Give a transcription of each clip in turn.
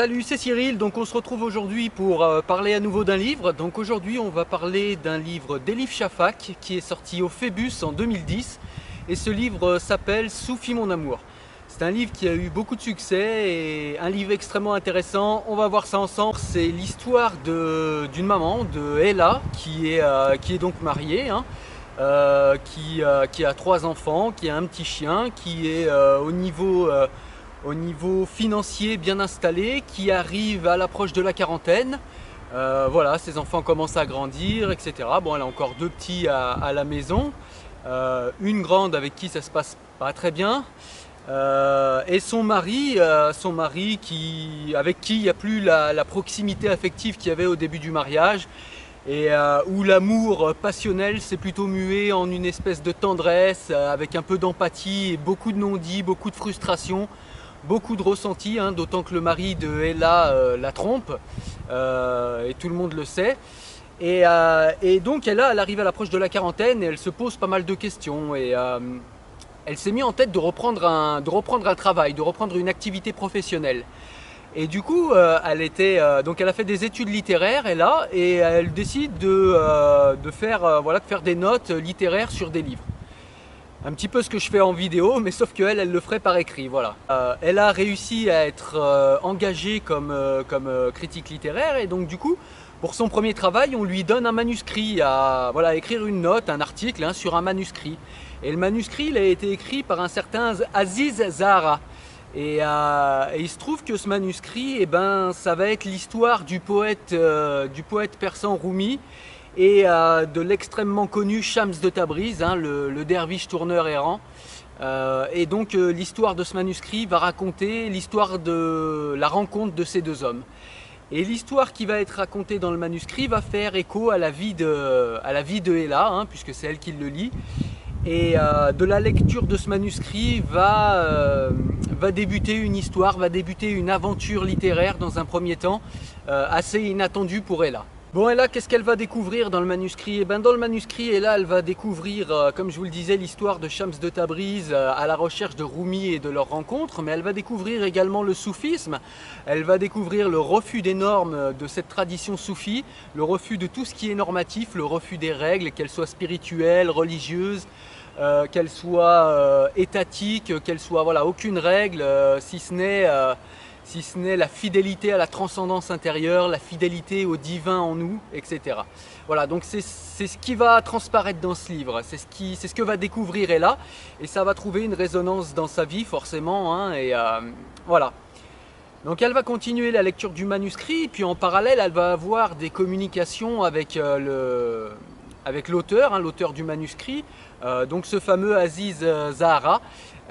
Salut, c'est Cyril. Donc on se retrouve aujourd'hui pour parler à nouveau d'un livre. Donc aujourd'hui on va parler d'un livre d'Elif Shafak qui est sorti au Phébus en 2010. Et ce livre s'appelle Soufi mon amour. C'est un livre qui a eu beaucoup de succès et un livre extrêmement intéressant. On va voir ça ensemble. C'est l'histoire d'une maman, de Ella, qui est donc mariée, hein, qui a 3 enfants, qui a un petit chien, qui est au niveau financier bien installé, qui arrive à l'approche de la quarantaine. Voilà, ses enfants commencent à grandir, etc. Bon, elle a encore 2 petits à la maison, une grande avec qui ça se passe pas très bien, et son mari avec qui il n'y a plus la proximité affective qu'il y avait au début du mariage, et où l'amour passionnel s'est plutôt mué en une espèce de tendresse, avec un peu d'empathie et beaucoup de non-dits, beaucoup de frustration, beaucoup de ressentis, hein, d'autant que le mari de Ella la trompe, et tout le monde le sait. Et donc elle arrive à l'approche de la quarantaine et elle se pose pas mal de questions. Et elle s'est mis en tête de reprendre un travail, de reprendre une activité professionnelle. Et du coup, donc elle a fait des études littéraires, et elle décide de faire des notes littéraires sur des livres. Un petit peu ce que je fais en vidéo, mais sauf qu'elle le ferait par écrit, voilà. Elle a réussi à être engagée comme critique littéraire, et donc du coup, pour son premier travail, on lui donne un manuscrit à écrire une note, un article, hein, sur un manuscrit. Et le manuscrit, il a été écrit par un certain Aziz Zahara. Et il se trouve que ce manuscrit, ça va être l'histoire du poète persan Rumi, et de l'extrêmement connu Shams de Tabriz, hein, le derviche tourneur errant. Et donc l'histoire de ce manuscrit va raconter l'histoire de la rencontre de ces 2 hommes. Et l'histoire qui va être racontée dans le manuscrit va faire écho à la vie de Ella, hein, puisque c'est elle qui le lit. Et de la lecture de ce manuscrit va débuter une histoire, va débuter une aventure littéraire dans un premier temps, assez inattendue pour Ella. Bon, et là, qu'est-ce qu'elle va découvrir dans le manuscrit? Et dans le manuscrit, elle va découvrir, comme je vous le disais, l'histoire de Shams de Tabriz à la recherche de Rumi et de leur rencontre, mais elle va découvrir également le soufisme, elle va découvrir le refus des normes de cette tradition soufie, le refus de tout ce qui est normatif, le refus des règles, qu'elles soient spirituelles, religieuses, qu'elles soient étatiques, qu'elles soient, voilà, aucune règle, si ce n'est la fidélité à la transcendance intérieure, la fidélité au divin en nous, etc. Voilà, donc c'est ce qui va transparaître dans ce livre, c'est ce que va découvrir Ella, et ça va trouver une résonance dans sa vie forcément, hein, et voilà. Donc elle va continuer la lecture du manuscrit, puis en parallèle elle va avoir des communications avec l'auteur, hein, l'auteur du manuscrit, donc ce fameux Aziz Zahara.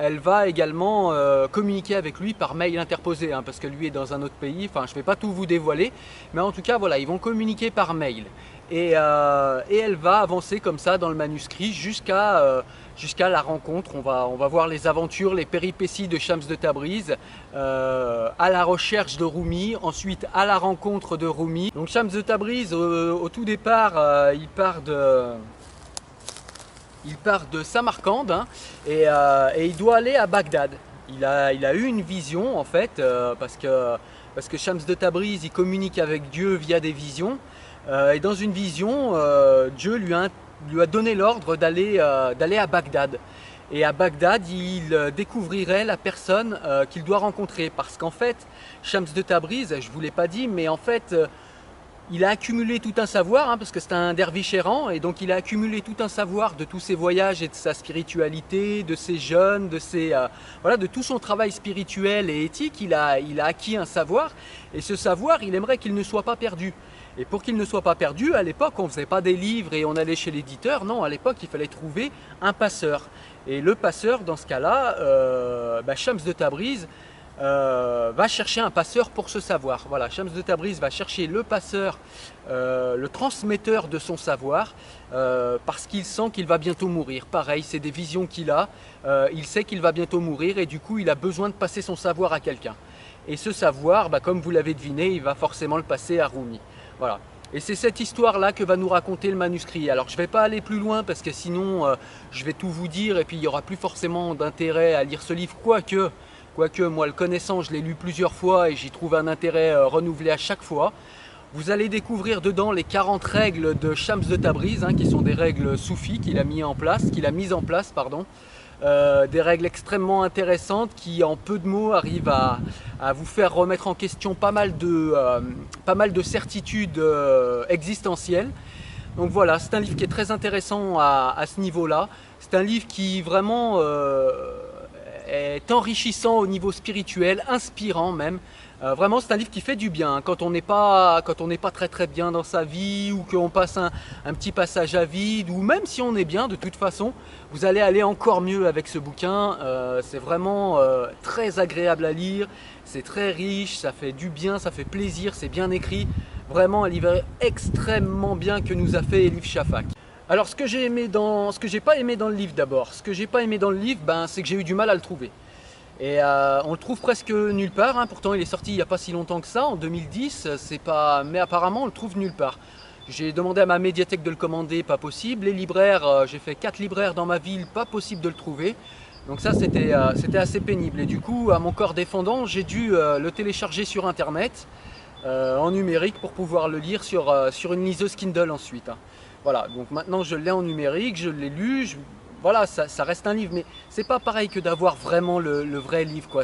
Elle va également communiquer avec lui par mail interposé, hein, parce que lui est dans un autre pays. Enfin, je ne vais pas tout vous dévoiler, mais en tout cas, voilà, ils vont communiquer par mail. Et elle va avancer comme ça dans le manuscrit jusqu'à la rencontre. On va voir les aventures, les péripéties de Shams de Tabriz, à la recherche de Rumi, ensuite à la rencontre de Rumi. Donc Shams de Tabriz, au tout départ, il part de Samarcande, hein, et il doit aller à Bagdad. Il a eu une vision en fait, parce que Shams de Tabriz, il communique avec Dieu via des visions, et dans une vision, Dieu lui a donné l'ordre d'aller à Bagdad. Et à Bagdad, il découvrirait la personne qu'il doit rencontrer, parce qu'en fait, Shams de Tabriz, je ne vous l'ai pas dit, mais en fait, il a accumulé tout un savoir, hein, parce que c'est un derviche errant, et donc il a accumulé tout un savoir de tous ses voyages et de sa spiritualité, de ses jeûnes, de tout son travail spirituel et éthique. Il a acquis un savoir, et ce savoir, il aimerait qu'il ne soit pas perdu. Et pour qu'il ne soit pas perdu, à l'époque, on ne faisait pas des livres et on allait chez l'éditeur. Non, à l'époque, il fallait trouver un passeur. Et le passeur, dans ce cas-là, Shams de Tabriz, va chercher un passeur pour ce savoir. Voilà, Shams de Tabriz va chercher le passeur, le transmetteur de son savoir, parce qu'il sent qu'il va bientôt mourir. Pareil, c'est des visions qu'il a, il sait qu'il va bientôt mourir, et du coup il a besoin de passer son savoir à quelqu'un. Et ce savoir, comme vous l'avez deviné, il va forcément le passer à Rumi. Voilà. Et c'est cette histoire-là que va nous raconter le manuscrit. Alors je ne vais pas aller plus loin, parce que sinon je vais tout vous dire, et puis il n'y aura plus forcément d'intérêt à lire ce livre, quoique quoique moi le connaissant, je l'ai lu plusieurs fois et j'y trouve un intérêt renouvelé à chaque fois. Vous allez découvrir dedans les 40 règles de Shams de Tabriz, hein, qui sont des règles soufis qu'il a mises en place, pardon. Des règles extrêmement intéressantes qui en peu de mots arrivent à vous faire remettre en question pas mal de certitudes existentielles. Donc voilà, c'est un livre qui est très intéressant à ce niveau-là. C'est un livre qui vraiment est enrichissant au niveau spirituel, inspirant même. Vraiment, c'est un livre qui fait du bien quand on n'est pas très bien dans sa vie ou qu'on passe un petit passage à vide, ou même si on est bien, de toute façon, vous allez aller encore mieux avec ce bouquin. C'est vraiment très agréable à lire, c'est très riche, ça fait du bien, ça fait plaisir, c'est bien écrit. Vraiment un livre extrêmement bien que nous a fait Elif Shafak. Alors ce que j'ai pas aimé dans le livre d'abord, c'est que j'ai eu du mal à le trouver. Et on le trouve presque nulle part, hein. Pourtant il est sorti il n'y a pas si longtemps que ça, en 2010, mais apparemment on le trouve nulle part. J'ai demandé à ma médiathèque de le commander, pas possible. Les libraires, j'ai fait 4 libraires dans ma ville, pas possible de le trouver. Donc ça c'était assez pénible. Et du coup, à mon corps défendant, j'ai dû le télécharger sur internet, en numérique, pour pouvoir le lire sur une liseuse Kindle ensuite, hein. Voilà, donc maintenant je l'ai en numérique, je l'ai lu, voilà, ça reste un livre, mais c'est pas pareil que d'avoir vraiment le vrai livre, quoi.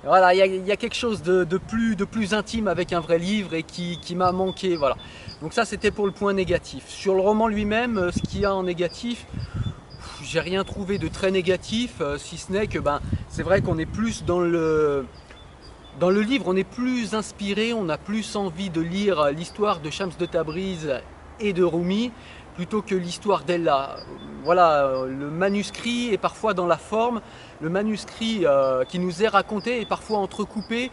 Voilà, il y a quelque chose de plus intime avec un vrai livre et qui m'a manqué, voilà. Donc ça c'était pour le point négatif. Sur le roman lui-même, ce qu'il y a en négatif, j'ai rien trouvé de très négatif, si ce n'est que c'est vrai qu'on est plus dans le livre, on est plus inspiré, on a plus envie de lire l'histoire de Shams de Tabriz et de Rumi plutôt que l'histoire d'Ella. Voilà, le manuscrit est parfois dans la forme, le manuscrit qui nous est raconté est parfois entrecoupé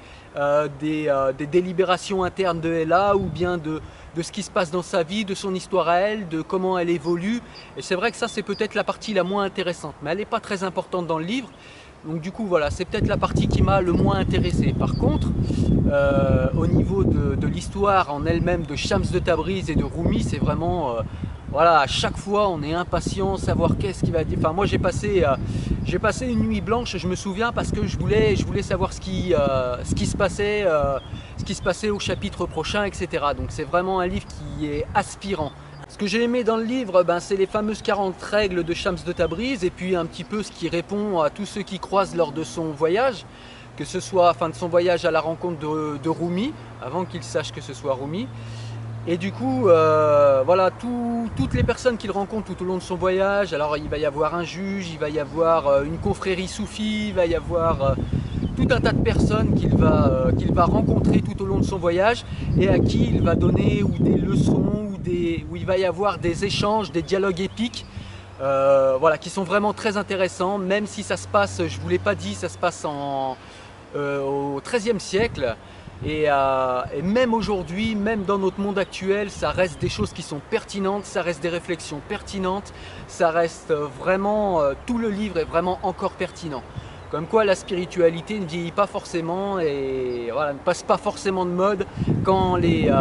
des délibérations internes de Ella, ou bien de ce qui se passe dans sa vie, de son histoire à elle, de comment elle évolue. Et c'est vrai que ça c'est peut-être la partie la moins intéressante, mais elle n'est pas très importante dans le livre. Donc du coup voilà, c'est peut-être la partie qui m'a le moins intéressé. Par contre, au niveau de l'histoire en elle-même de Shams de Tabriz et de Rumi, c'est vraiment... voilà, à chaque fois on est impatient de savoir qu'est-ce qu'il va dire. Enfin moi j'ai passé une nuit blanche, je me souviens, parce que je voulais savoir ce qui se passait au chapitre prochain, etc. Donc c'est vraiment un livre qui est aspirant. Ce que j'ai aimé dans le livre, c'est les fameuses 40 règles de Shams de Tabriz, et puis un petit peu ce qui répond à tous ceux qui croisent lors de son voyage, que ce soit de son voyage à la rencontre de Rumi, avant qu'il sache que ce soit Rumi. Et du coup, voilà, toutes les personnes qu'il rencontre tout au long de son voyage, alors il va y avoir un juge, il va y avoir une confrérie soufie, il va y avoir tout un tas de personnes qu'il va rencontrer tout au long de son voyage, et à qui il va donner ou des leçons, où il va y avoir des échanges, des dialogues épiques, voilà, qui sont vraiment très intéressants, même si ça se passe, je ne vous l'ai pas dit, ça se passe au XIIIe siècle. Et même aujourd'hui, même dans notre monde actuel, ça reste des choses qui sont pertinentes, ça reste des réflexions pertinentes, ça reste vraiment, tout le livre est vraiment encore pertinent. Comme quoi la spiritualité ne vieillit pas forcément, et voilà, ne passe pas forcément de mode quand les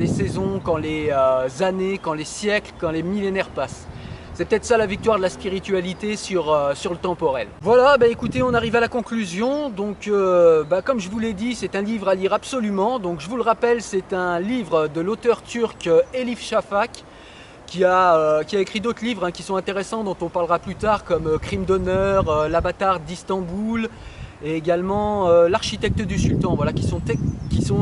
saisons, quand les années, quand les siècles, quand les millénaires passent. C'est peut-être ça la victoire de la spiritualité sur le temporel. Voilà, écoutez, on arrive à la conclusion. Donc, comme je vous l'ai dit, c'est un livre à lire absolument. Donc, je vous le rappelle, c'est un livre de l'auteur turc Elif Shafak, qui a écrit d'autres livres, hein, qui sont intéressants, dont on parlera plus tard, comme Crime d'honneur, L'Avatar d'Istanbul, et également L'architecte du sultan, voilà, qui sont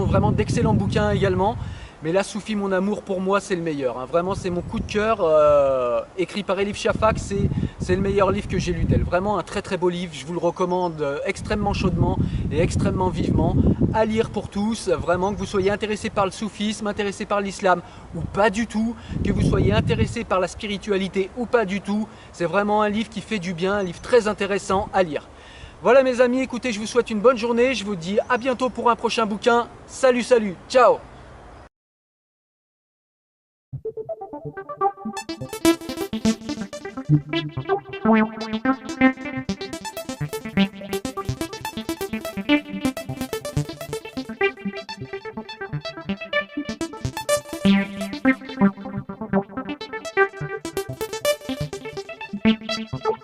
vraiment d'excellents bouquins également. Mais là, Soufi, mon amour, pour moi, c'est le meilleur, hein. Vraiment, c'est mon coup de cœur, écrit par Elif Shafak, c'est le meilleur livre que j'ai lu d'elle. Vraiment un très très beau livre, je vous le recommande extrêmement chaudement et extrêmement vivement. À lire pour tous, vraiment, que vous soyez intéressé par le soufisme, intéressé par l'islam ou pas du tout, que vous soyez intéressé par la spiritualité ou pas du tout. C'est vraiment un livre qui fait du bien, un livre très intéressant à lire. Voilà mes amis, écoutez, je vous souhaite une bonne journée, je vous dis à bientôt pour un prochain bouquin. Salut, salut, ciao! Thank you.